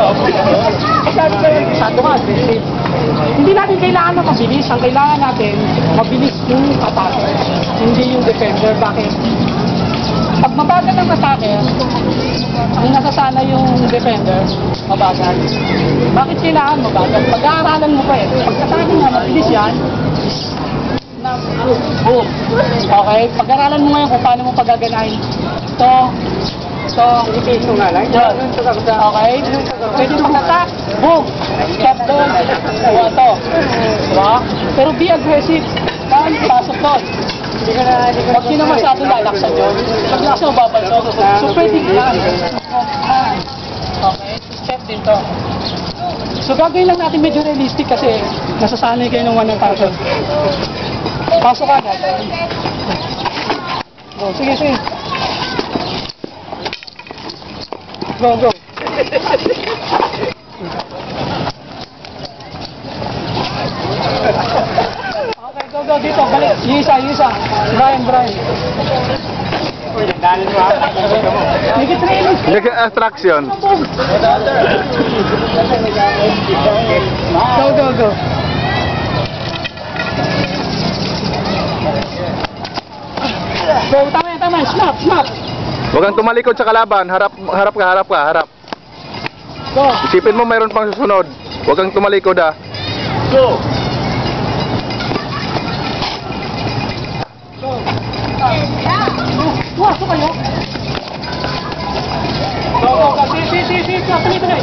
Masyado ka aggressive. Hindi natin kailangan ng mabilis. Ang kailangan natin, mabilis yung atake. Hindi yung defender. Bakit? Pag mabagal ang atake, ang nasasana yung defender, mabagal. Bakit kailangan mabagal? Pag-aaralan mo pa eh. Pag atake nga, mabilis yan, boom. Okay? Pag-aralan mo ngayon kung paano mo pagaganahin. Ito, ito nga lang. Okay? Pwede mag-attack. Boom. Stop doon. Ito. Diba? Pero be aggressive. Pasok doon. Huwag nyo na masyadong lalaksan yun. Pag laksan mo babalso. So pwede yan. Okay? Step din to. So gagawin lang natin medyo realistic kasi nasasanay kayo ng 1,000. Pasok ka na. Go, sige, sige. Go, go. Okay, go, go. Dito, balik. Isa. Brian. Make it training. Nag-attraction. Go. Go, tama. Snap. Huwag kang tumalikod sa kalaban. Harap ka. Go. Isipin mo mayroon pang susunod. Huwag kang tumalikod ah. Go. Pumasok kayo. Go. Tuloy.